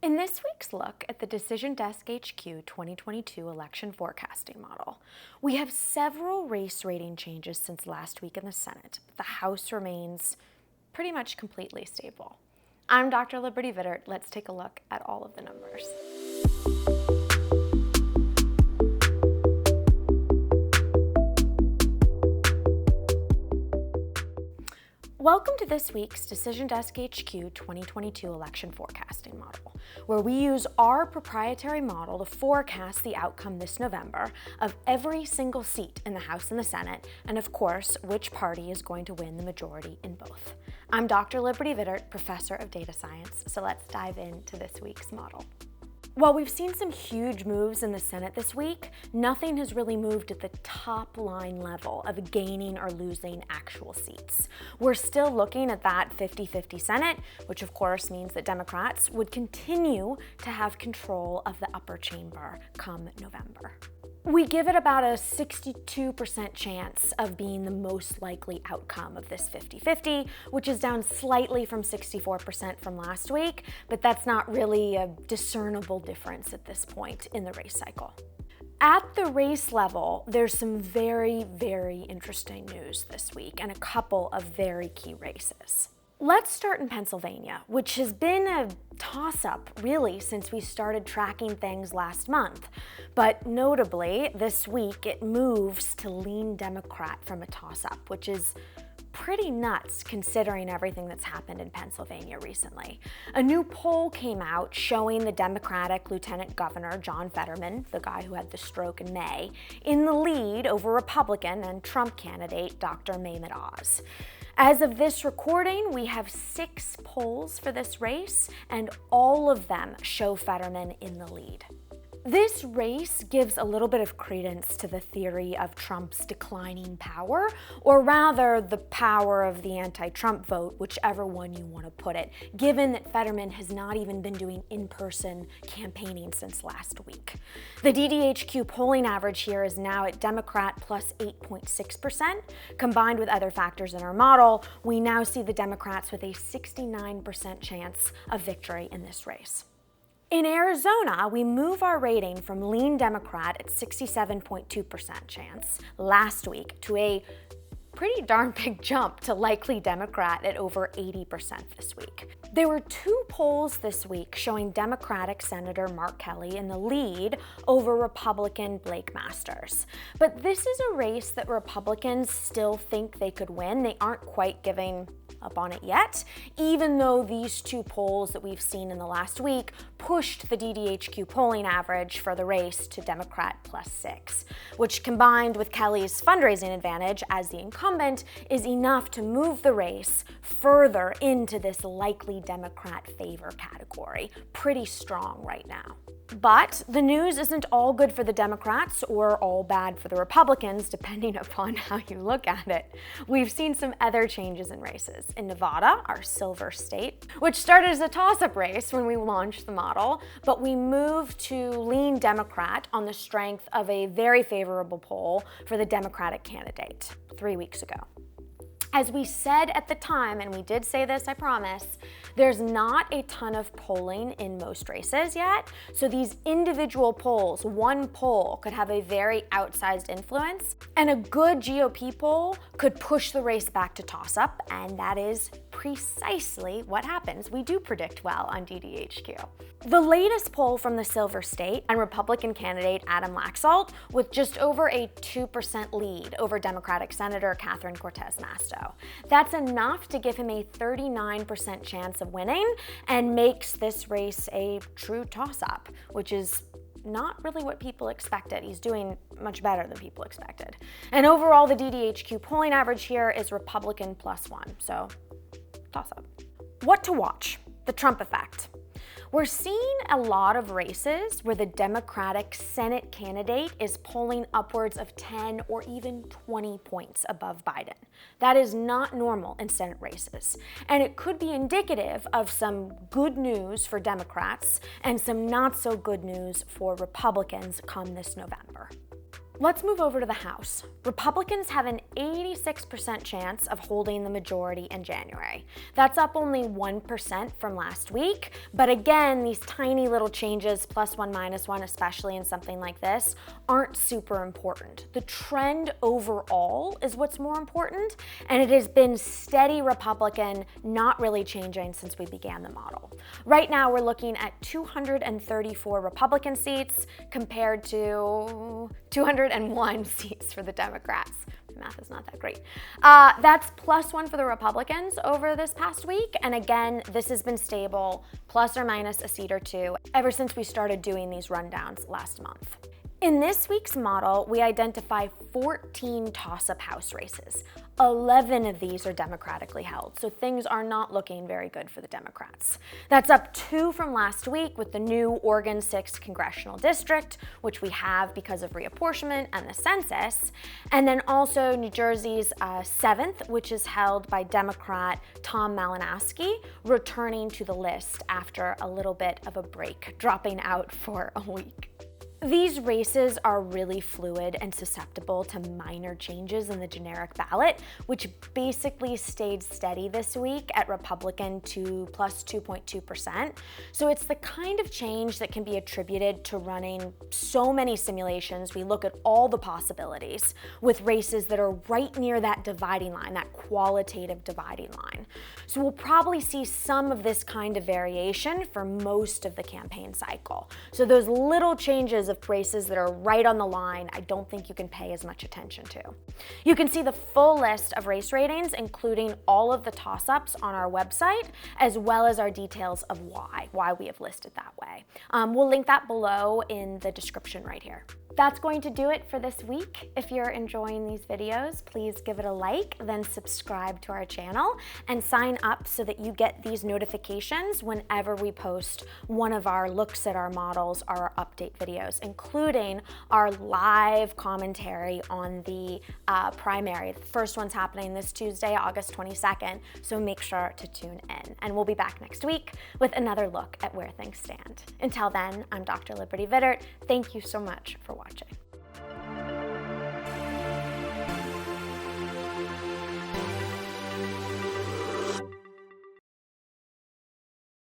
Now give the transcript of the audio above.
In this week's look at the DecisionDesk-HQ 2022 election forecasting model, we have several race rating changes since last week in the Senate, but the House remains pretty much completely stable. I'm Dr. Liberty Vittert. Let's take a look at all of the numbers. Welcome to this week's DecisionDesk-HQ 2022 election forecasting model, where we use our proprietary model to forecast the outcome this November of every single seat in the House and the Senate, and of course, which party is going to win the majority in both. I'm Dr. Liberty Vittert, Professor of Data Science, so let's dive into this week's model. While we've seen some huge moves in the Senate this week, nothing has really moved at the top line level of gaining or losing actual seats. We're still looking at that 50-50 Senate, which of course means that Democrats would continue to have control of the upper chamber come November. We give it about a 62% chance of being the most likely outcome of this 50-50, which is down slightly from 64% from last week, but that's not really a discernible difference at this point in the race cycle. At the race level, there's some very, very interesting news this week and a couple of very key races. Let's start in Pennsylvania, which has been a toss-up really since we started tracking things last month. But notably, this week it moves to lean Democrat from a toss-up, which is pretty nuts considering everything that's happened in Pennsylvania recently. A new poll came out showing the Democratic Lieutenant Governor John Fetterman, the guy who had the stroke in May, in the lead over Republican and Trump candidate Dr. Mehmet Oz. As of this recording, we have 6 polls for this race, and all of them show Fetterman in the lead. This race gives a little bit of credence to the theory of Trump's declining power, or rather the power of the anti-Trump vote, whichever one you want to put it, given that Fetterman has not even been doing in-person campaigning since last week. The DDHQ polling average here is now at Democrat plus 8.6%. Combined with other factors in our model, we now see the Democrats with a 69% chance of victory in this race. In Arizona, we move our rating from lean Democrat at 67.2% chance last week to a pretty darn big jump to likely Democrat at over 80% this week. There were 2 polls this week showing Democratic Senator Mark Kelly in the lead over Republican Blake Masters. But this is a race that Republicans still think they could win. They aren't quite giving up on it yet, even though these 2 polls that we've seen in the last week pushed the DDHQ polling average for the race to Democrat plus 6, which combined with Kelly's fundraising advantage as the incumbent is enough to move the race further into this likely Democrat favor category. Pretty strong right now. But the news isn't all good for the Democrats or all bad for the Republicans, depending upon how you look at it. We've seen some other changes in races. In Nevada, our silver state, which started as a toss-up race when we launched the model, but we moved to lean Democrat on the strength of a very favorable poll for the Democratic candidate 3 weeks ago. As we said at the time, and we did say this, I promise, there's not a ton of polling in most races yet, so these individual polls, one poll could have a very outsized influence, and a good GOP poll could push the race back to toss-up, and that is precisely what happens. We do predict well on DDHQ. The latest poll from the Silver State and Republican candidate Adam Laxalt with just over a 2% lead over Democratic Senator Catherine Cortez Masto. That's enough to give him a 39% chance of winning and makes this race a true toss-up, which is not really what people expected. He's doing much better than people expected. And overall, the DDHQ polling average here is Republican plus 1, so toss-up. What to watch? The Trump effect. We're seeing a lot of races where the Democratic Senate candidate is polling upwards of 10 or even 20 points above Biden. That is not normal in Senate races, and it could be indicative of some good news for Democrats and some not so good news for Republicans come this November. Let's move over to the House. Republicans have an 86% chance of holding the majority in January. That's up only 1% from last week, but again, these tiny little changes, +1, -1, especially in something like this, aren't super important. The trend overall is what's more important, and it has been steady Republican, not really changing since we began the model. Right now, we're looking at 234 Republican seats compared to 201 seats for the Democrats. Math is not that great. That's +1 for the Republicans over this past week. And again, this has been stable, plus or minus a seat or two, ever since we started doing these rundowns last month. In this week's model, we identify 14 toss-up House races. 11 of these are democratically held, so things are not looking very good for the Democrats. That's up 2 from last week with the new Oregon 6th congressional district, which we have because of reapportionment and the census, and then also New Jersey's 7th, which is held by Democrat Tom Malinowski, returning to the list after a little bit of a break, dropping out for a week. These races are really fluid and susceptible to minor changes in the generic ballot, which basically stayed steady this week at Republican to +2.2%. So it's the kind of change that can be attributed to running so many simulations. We look at all the possibilities with races that are right near that dividing line, that qualitative dividing line. So we'll probably see some of this kind of variation for most of the campaign cycle. So those little changes of races that are right on the line, I don't think you can pay as much attention to. You can see the full list of race ratings, including all of the toss-ups on our website, as well as our details of why we have listed that way. We'll link that below in the description right here. That's going to do it for this week. If you're enjoying these videos, please give it a like, then subscribe to our channel and sign up so that you get these notifications whenever we post one of our looks at our models, our update videos, including our live commentary on the primary. The first one's happening this Tuesday, August 22nd, so make sure to tune in. And we'll be back next week with another look at where things stand. Until then, I'm Dr. Liberty Vittert. Thank you so much for watching.